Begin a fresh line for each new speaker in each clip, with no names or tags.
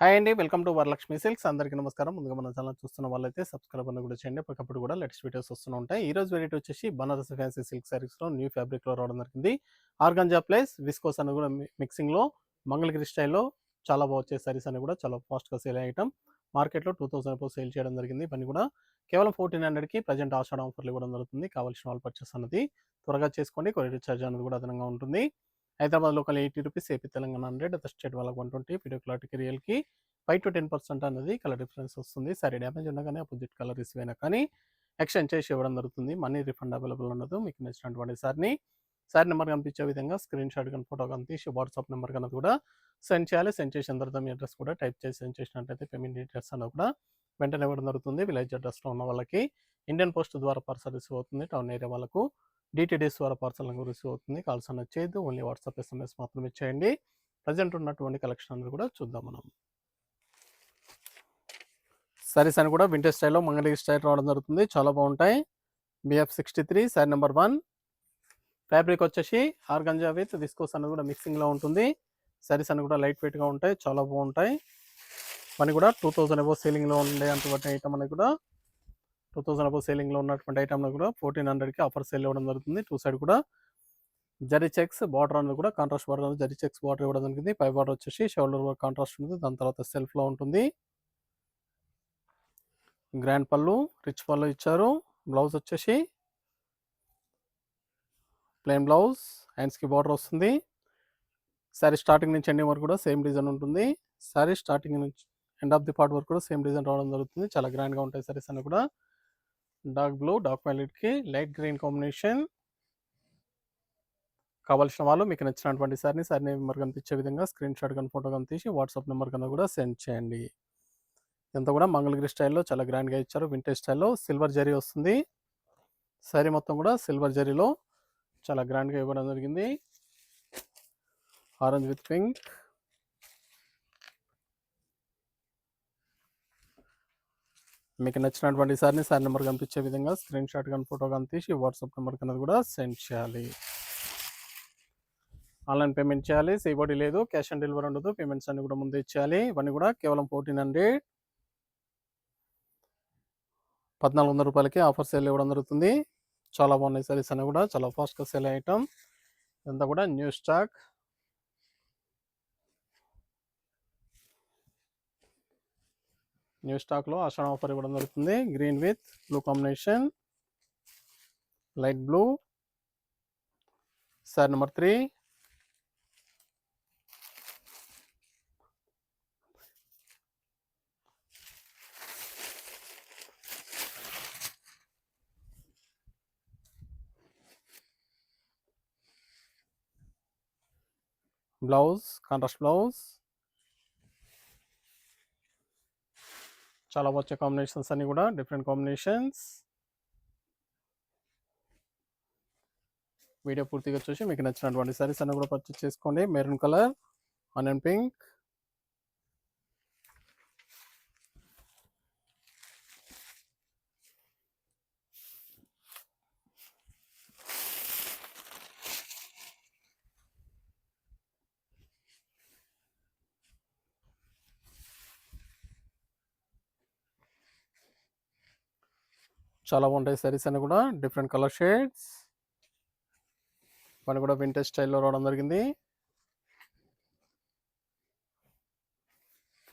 Hi అండి. Welcome to Varalakshmi silks. అందరికీ నమస్కారం. ముందుగా మన ఛానల్ చూస్తున్న వాళ్ళైతే సబ్స్క్రైబ్ అని కూడా చేయండి. అప్పటికప్పుడు కూడా లేటెస్ట్ వీడియోస్ వస్తూనే ఉంటాయి. ఈ రోజు వెరైటీ వచ్చేసి బనారస్ ఫ్యాన్సీ సిల్క్ సారీస్‌లో న్యూ ఫ్యాబ్రిక్‌లో రావడం జరిగింది. ఆర్గాంజా ప్లస్ విస్కోస్ అని కూడా మిక్సింగ్‌లో మంగళగిరి స్టైల్‌లో చాలా వచ్చే సారీస్ అన్ని కూడా చాలా ఫాస్ట్‌గా సేల్ అయ్యే ఐటమ్. మార్కెట్‌లో 2000 అబోవ్ సేల్ చేయడం జరిగింది. ఇవన్నీ కూడా కేవలం 1400కి ప్రెజెంట్ ఆషాఢం ఆఫర్లు ఇవ్వడం జరుగుతుంది. కావాల్సిన వాళ్ళు పర్చేస్ అన్నది త్వరగా చేసుకోండి. కొరియర్ చార్జ్ అనేది కూడా అదనంగా ఉంటుంది. Hyderabad local ₹80, AP Telangana 100, other state వాళ్ళకి 120, వీడియో క్లారిటీకి రియల్‌కి 5-10% అనేది కలర్ డిఫరెన్స్ వస్తుంది. సారీ డ్యామేజ్ ఉన్నా కానీ అపోజిట్ కలర్ రిసీవ్ అయినా కానీ ఎక్స్చేంజ్ చేసి ఇవ్వడం జరుగుతుంది. మనీ రిఫండ్ అవైలబుల్ ఉండదు. మీకు నచ్చినటువంటి సారీ నెంబర్ కనిపించే విధంగా స్క్రీన్ షాట్ కానీ ఫోటో కానీ తీసి వాట్సాప్ నెంబర్ కన్నా కూడా సెండ్ చేయాలి. సెండ్ చేసిన తర్వాత మీ అడ్రస్ కూడా టైప్ చేసి సెండ్ చేసినట్టయితే పేమెంట్ డీటెయిల్స్ అన్న కూడా వెంటనే ఇవ్వడం జరుగుతుంది. విలేజ్ అడ్రస్లో ఉన్న వాళ్ళకి ఇండియన్ పోస్ట్ ద్వారా పార్సల్ రిసీవ్ అవుతుంది. టౌన్ ఏరియా వాళ్ళకు డిటిడిఎస్ ద్వారా పార్సల్ రిసీవ్ అవుతుంది. కాల్స్ అన్నది చేయొద్దు. ఓన్లీ వాట్సాప్ ఎస్ఎంఎస్ మాత్రమే చేయండి. ప్రజెంట్ ఉన్నటువంటి కలెక్షన్ అనేది కూడా చూద్దాం మనం. సారీస్ అని కూడా వింటేజ్ స్టైల్లో మంగళగిరి స్టైల్ రావడం జరుగుతుంది. చాలా బాగుంటాయి. BF63 sorry number 1. ఫ్యాబ్రిక్ వచ్చేసి ఆర్గంజా విత్ విస్కోస్ అనేది కూడా మిక్సింగ్లో ఉంటుంది. సారీస్ అన్ని కూడా లైట్ వెయిట్గా ఉంటాయి. చాలా బాగుంటాయి. మనీ కూడా 2000 అబోవ్ సేలింగ్లో ఉండే అటువంటి ఐటమ్ అనేది కూడా 2000 అబోవ్ సేలింగ్లో ఉన్నటువంటి ఐటమ్ కూడా 1400కి ఆఫర్ సేల్ ఇవ్వడం జరుగుతుంది. టూ సైడ్ కూడా జరీ చెక్స్ బార్డర్ అనేది కూడా contrast border zari checks border ఇవ్వడం జరిగింది. పై బార్డర్ వచ్చేసి షోల్డర్ వర్క్ కాంట్రాస్ట్ ఉంటుంది. దాని తర్వాత సెల్ఫ్లో ఉంటుంది. గ్రాండ్ పళ్ళు రిచ్ పళ్ళు ఇచ్చారు. బ్లౌజ్ వచ్చేసి ప్లెయిన్ బ్లౌజ్, హ్యాండ్స్కి బార్డర్ వస్తుంది. శారీ స్టార్టింగ్ నుంచి ఎండింగ్ వరకు కూడా సేమ్ డిజైన్ ఉంటుంది. శారీ స్టార్టింగ్ నుంచి ఎండ్ ఆఫ్ ది పార్ట్ వరకు కూడా సేమ్ డిజైన్ రావడం జరుగుతుంది. చాలా గ్రాండ్గా ఉంటాయి సారీస్ అన్ని కూడా. డార్క్ బ్లూ డార్క్ వైలెట్కి లైట్ గ్రీన్ కాంబినేషన్. కావాల్సిన వాళ్ళు మీకు నచ్చినటువంటి సారీ నెంబర్ కనిపించే విధంగా స్క్రీన్ షాట్ కానీ ఫోటో కానీ తీసి వాట్సాప్ నెంబర్ కన్నా కూడా సెండ్ చేయండి. ఇదంతా కూడా మంగళగిరి స్టైల్లో చాలా గ్రాండ్గా ఇచ్చారు. వింటేజ్ స్టైల్లో సిల్వర్ జరీ వస్తుంది. శారీ మొత్తం కూడా సిల్వర్ జరీలో చాలా గ్రాండ్గా ఇవ్వడం జరిగింది. Orange with pink. మీకు నచ్చినటువంటి సారీ నెంబర్ కనిపించే విధంగా స్క్రీన్ షాట్ కానీ ఫోటో కానీ తీసి వాట్సాప్ నెంబర్ కన్నా కూడా సెండ్ చేయాలి. ఆన్లైన్ పేమెంట్ చేయాలి. సిఓడి లేదు, క్యాష్ ఆన్ డెలివరీ ఉండదు. పేమెంట్స్ అన్ని కూడా ముందే ఇచ్చేయాలి. ఇవన్నీ కూడా కేవలం 1400 రూపాయలకి ఆఫర్ సేల్ ఇవ్వడం జరుగుతుంది. చాలా బాగున్నాయి సారీస్ అన్నీ కూడా చాలా ఫాస్ట్గా సేల్ అయ్యే ఐటమ్. ఇదంతా కూడా న్యూ స్టాక్. న్యూ స్టాక్లో ఆషాఢం ఆఫర్ ఇవ్వడం జరుగుతుంది. Green with blue combination, light blue. Sorry number 3. Blouse contrast blouse. చాలా వచ్చే కాంబినేషన్స్ అన్ని కూడా డిఫరెంట్ కాంబినేషన్స్. వీడియో పూర్తిగా చూసి మీకు నచ్చినటువంటి సారీస్ అన్ని కూడా పర్చేస్ చేసుకోండి. మెరూన్ కలర్, ఆనియన్ పింక్, చాలా బాగుంటాయి సారీస్ అన్ని కూడా డిఫరెంట్ కలర్ షేడ్స్. మన కూడా వింటేజ్ స్టైల్లో రావడం జరిగింది.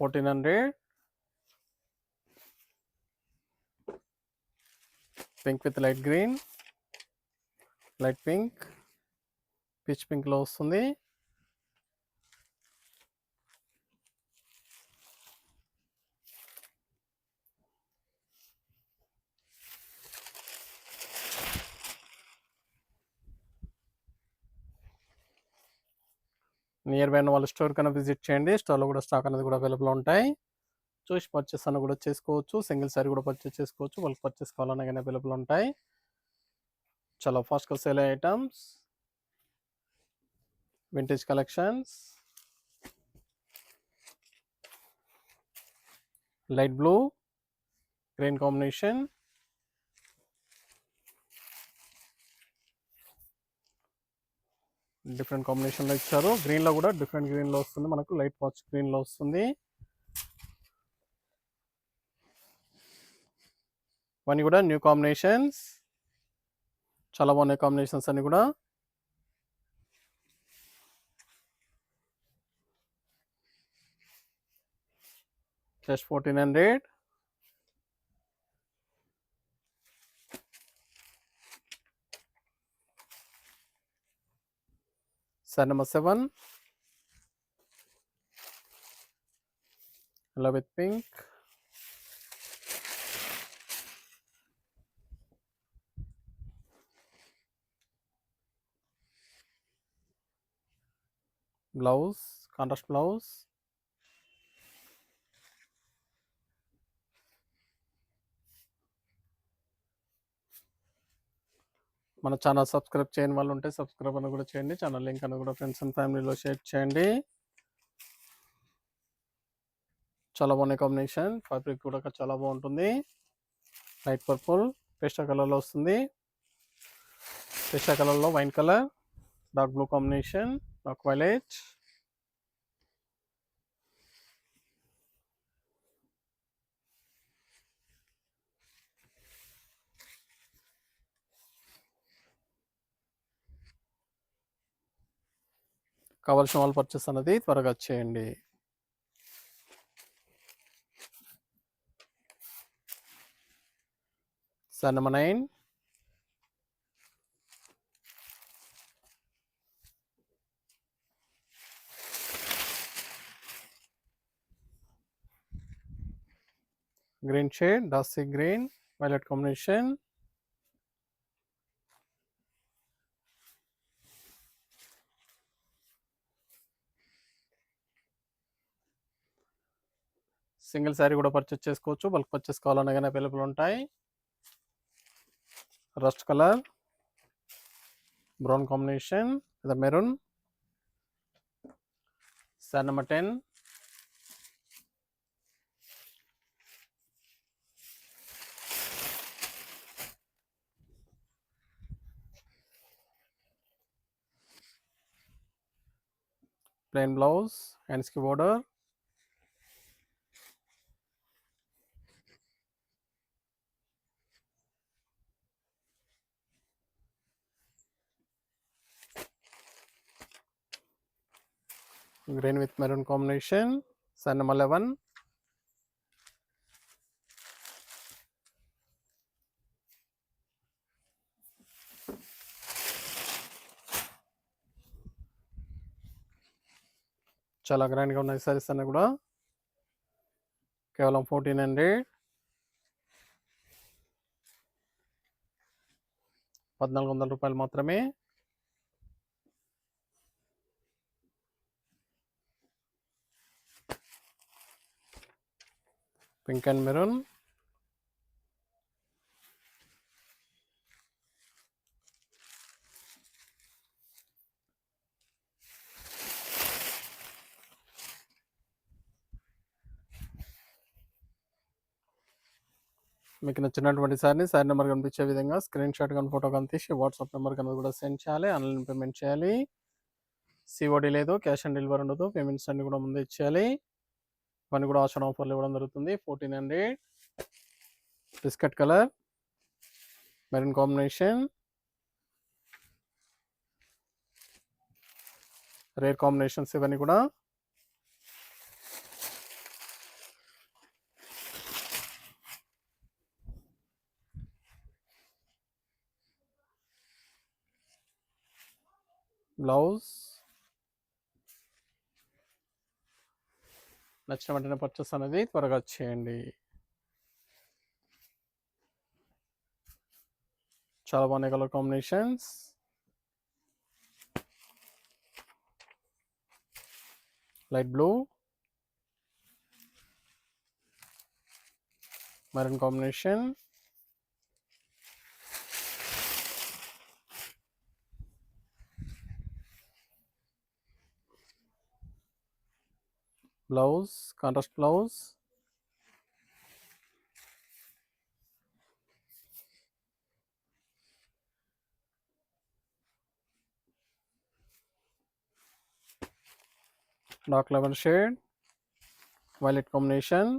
1400. Pink with light green, light pink, peach పింక్లో వస్తుంది. నియర్ బై ఉన్న వాళ్ళ స్టోర్ కన్నా విజిట్ చేయండి. స్టోర్లో కూడా స్టాక్ అనేది కూడా అవైలబుల్ ఉంటాయి. చూసి పర్చేస్ అన్న కూడా చేసుకోవచ్చు. సింగిల్ సారీ కూడా పర్చేస్ చేసుకోవచ్చు. వాళ్ళకి పర్చేస్ కావాలన్నా కానీ అవైలబుల్ ఉంటాయి. చాలా ఫాస్ట్గా సేల్ అయ్యే items, vintage collections. Light blue green combination, different కాంబినేషన్లో ఇచ్చారు. గ్రీన్లో కూడా డిఫరెంట్ గ్రీన్లో వస్తుంది. మనకు లైట్ వాచ్ గ్రీన్లో వస్తుంది. ఇవన్నీ కూడా న్యూ కాంబినేషన్స్, చాలా బాగున్నాయి కాంబినేషన్స్ అన్ని కూడా. Just 1400. Set number 7, yellow with pink. Blouse, contrast blouse. మన ఛానల్ సబ్స్క్రైబ్ చేయని వాళ్ళు ఉంటే సబ్స్క్రైబ్ అని కూడా చేయండి. ఛానల్ లింక్ అని కూడా ఫ్రెండ్స్ అండ్ ఫ్యామిలీలో షేర్ చేయండి. చాలా బాగున్నాయి కాంబినేషన్. ఫ్యాబ్రిక్ కూడా చాలా బాగుంటుంది. లైట్ పర్పుల్ పేస్టల్ కలర్లో వస్తుంది. పేస్టల్ కలర్లో wine colour, dark blue combination, dark violet. కావాల్సిన వాళ్ళు పర్చేస్ అనేది త్వరగా చేయండి. Set number 9, green shade, dusty green, violet combination. Single sari కూడా పర్చేస్ చేసుకోవచ్చు. బల్క్ పర్చేస్ కావాలన్నా కానీ అవైలబుల్ ఉంటాయి. Rust colour, brown combination with maroon. Set number 10, plain blouse, hands ki border. Green with maroon combination. Set number 11, చాలా గ్రాండ్గా ఉన్నాయి సారీస్ అన్నీ కూడా. కేవలం 1400, 1400 రూపాయలు మాత్రమే. Pink and maroon. మీకు నచ్చినటువంటి సారీ నెంబర్ కనిపించే విధంగా స్క్రీన్ షాట్ కానీ ఫోటో కానీ తీసి వాట్సాప్ నెంబర్ కనుక కూడా సెండ్ చేయాలి. ఆన్లైన్ పేమెంట్ చేయాలి. సిఓడి లేదు, క్యాష్ ఆన్ డెలివరీ ఉండదు. పేమెంట్స్ అన్ని కూడా ముందే ఇచ్చేయాలి. ఇవన్నీ కూడా ఆషన్ ఆఫర్లు ఇవ్వడం జరుగుతుంది. 1400, biscuit colour, maroon combination, rare combinations ఇవన్నీ కూడా. బ్లౌజ్ నచ్చిన వెంటనే పర్చేస్ అనేది త్వరగా చేయండి. చాలా బాగున్నాయి colour combinations. Light blue, maroon combination, blouse contrast blouse, dark lemon shade, violet combination,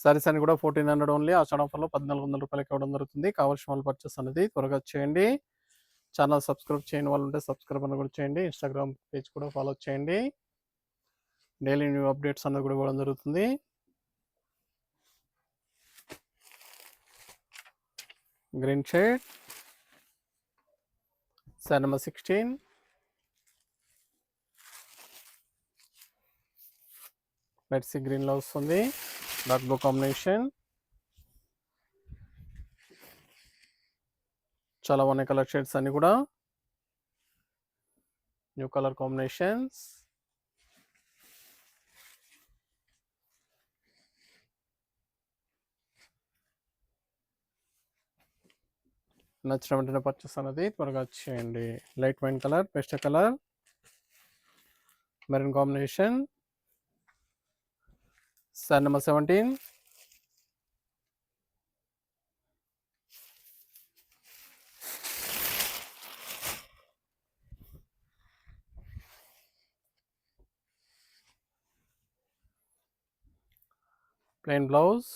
saris అన్ని కూడా 1400 ఓన్లీ. ఆషాఢం ఆఫర్లో 1400 రూపాయలకి ఇవ్వడం జరుగుతుంది. కావాల్సిన వాళ్ళు పర్చేస్ అనేది త్వరగా చేయండి. ఛానల్ సబ్స్క్రైబ్ చేయని వాళ్ళు ఉంటే సబ్స్క్రైబ్ అని కూడా చేయండి. ఇన్స్టాగ్రామ్ పేజ్ కూడా ఫాలో చేయండి. డైలీ న్యూ అప్డేట్స్ అన్నది కూడా ఇవ్వడం జరుగుతుంది. Green shade sari number 16 red sea green లో వస్తుంది. Dark blue combination. చాలా బాగున్నాయి కలర్ షేడ్స్ అన్ని కూడా. New colour combinations. నచ్చిన వెంటనే పర్చేస్ అనేది త్వరగా చేయండి. లైట్ వైన్ కలర్, పెస్ట colour, maroon combination. Sari number 17 plain blouse.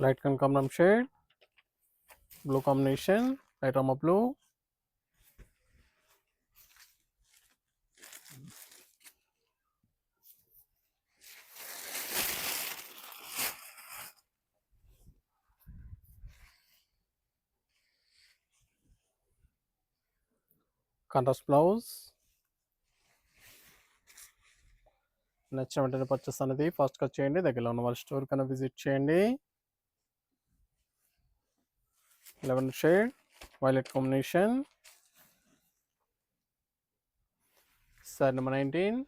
Light కనకాంబరం షేడ్, బ్లూ కాంబినేషన్, లైట్ రామా బ్లూ. Contrast blouse. నచ్చిన వెంటనే పర్చేస్ అనేది ఫాస్ట్గా చేయండి. దగ్గరలో ఉన్న వాళ్ళ స్టోర్ కన్నా విజిట్ చేయండి. 11 shade violet combination. Sari number 19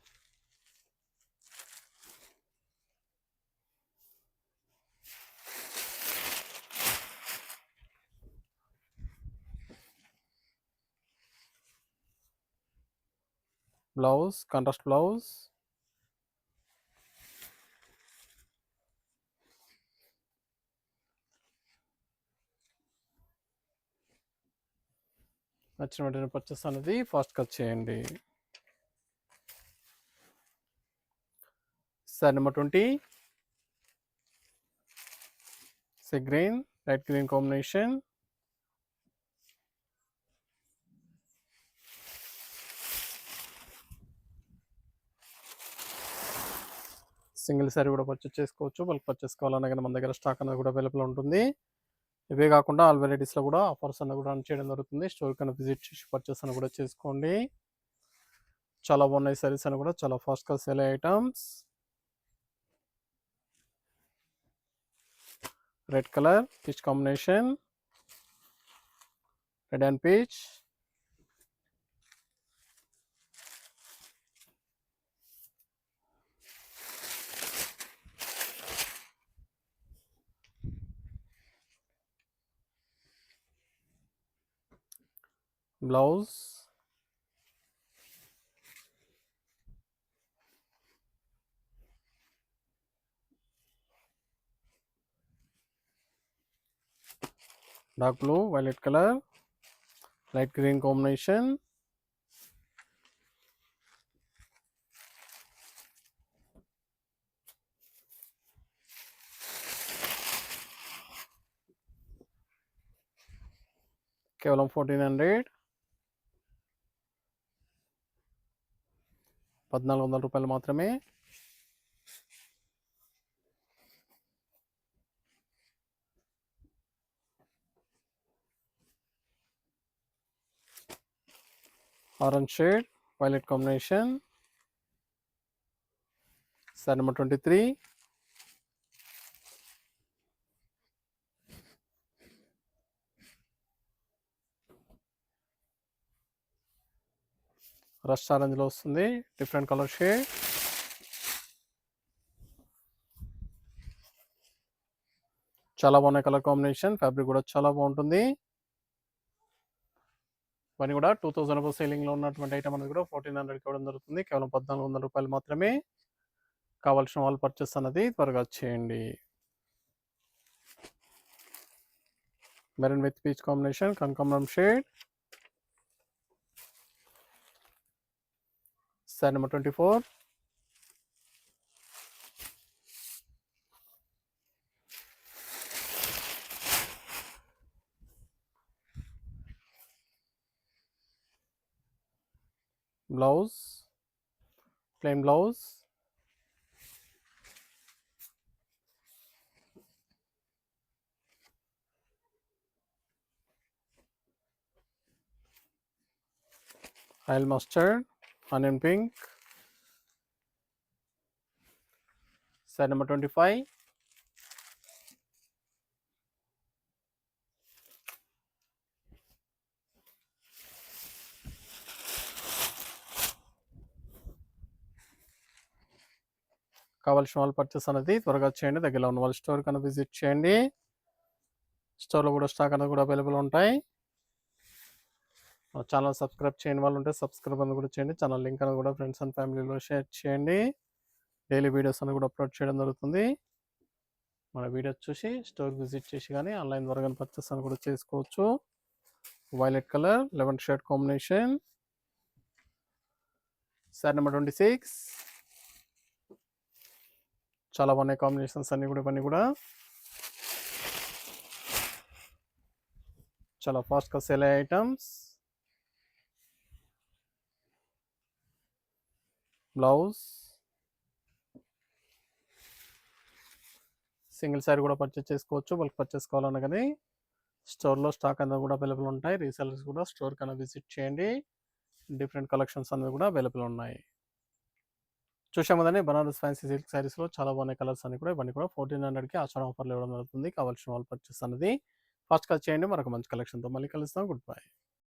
blouse, contrast blouse. నచ్చిన వెంటనే పర్చేస్ అనేది ఫాస్ట్గా చేయండి. Sorry number 20 sea green, light green combination. Single sorry కూడా పర్చేస్ చేసుకోవచ్చు. బల్క్ పర్చేస్ కావాలన్నా కానీ మన దగ్గర స్టాక్ అనేది కూడా అవైలబుల్ ఉంటుంది. ఇవే కాకుండా ఆల్ వెరైటీస్లో కూడా ఆఫర్స్ అన్న కూడా రన్ చేయడం జరుగుతుంది. స్టోర్ కన్నా విజిట్ చేసి పర్చేస్ అని కూడా చేసుకోండి. చాలా బాగున్నాయి సారీస్ అని కూడా చాలా ఫాస్ట్గా సేల్ అయ్యే items. Red colour, peach combination, red and peach. Blouse, dark blue, violet colour, light green combination. కేవలం 1400 1400 రూపాయలు మాత్రమే. Orange shade, violet combination. Sari number 23 rust ఆరెంజ్లో వస్తుంది. Different colour shade. చాలా బాగున్నాయి కలర్ కాంబినేషన్. ఫ్యాబ్రిక్ కూడా చాలా బాగుంటుంది. ఇవన్నీ కూడా 2000 సేలింగ్లో ఉన్నటువంటి ఐటమ్ అనేది కూడా 1400కి ఇవ్వడం జరుగుతుంది. కేవలం 1400 రూపాయలు మాత్రమే. కావాల్సిన వాళ్ళు పర్చేస్ అన్నది త్వరగా చేయండి. మెరూన్ విత్ పీచ్ కాంబినేషన్, కనకాంబరం shade. Sari number 24. Blouse plain blouse. Oil mustard, onion pink. Sari number 25. కావాల్సిన వాళ్ళు పర్చేస్ అనేది త్వరగా చేయండి. దగ్గరలో ఉన్న వాళ్ళ స్టోర్ కన్నా విజిట్ చేయండి. స్టోర్లో కూడా స్టాక్ అనేది కూడా అవైలబుల్ ఉంటాయి. ఛానల్ సబ్స్క్రైబ్ చేయని వాళ్ళు ఉంటే సబ్స్క్రైబ్ అనేది కూడా చేయండి. ఛానల్ లింక్ అనేది కూడా ఫ్రెండ్స్ అండ్ ఫ్యామిలీలో షేర్ చేయండి. డైలీ వీడియోస్ అనేది కూడా అప్లోడ్ చేయడం జరుగుతుంది. మన వీడియోస్ చూసి స్టోర్ విజిట్ చేసి కానీ ఆన్లైన్ ద్వారా కానీ పర్చేస్ అని కూడా చేసుకోవచ్చు. Violet colour, 11 shade combination. Sari number 26. చాలా బాగున్నాయి కాంబినేషన్స్ అన్నీ కూడా. ఇవన్నీ కూడా చాలా ఫాస్ట్గా సేల్ అయ్యే ఐటమ్స్. బ్లౌజ్, సింగిల్ శారీ కూడా పర్చేస్ చేసుకోవచ్చు. బల్క్ పర్చేస్ కావాలన్నా కానీ స్టోర్లో స్టాక్ అనేది కూడా అవైలబుల్ ఉంటాయి. రీసెలర్స్ కూడా స్టోర్ కన్నా విజిట్ చేయండి. డిఫరెంట్ కలెక్షన్స్ అనేవి కూడా అవైలబుల్ ఉన్నాయి. చూసాం కదండి, బనారస్ ఫ్యాన్సీ సిల్క్ శారీస్లో చాలా బాగున్నాయి కలర్స్ అన్ని కూడా. ఇవన్నీ కూడా 1400కి ఆషాఢం ఆఫర్లు ఇవ్వడం జరుగుతుంది. కావాల్సిన వాళ్ళు పర్చేస్ అనేది ఫాస్ట్గా చేయండి. మరొక మంచి కలెక్షన్తో మళ్ళీ కలుస్తాం. Good bye.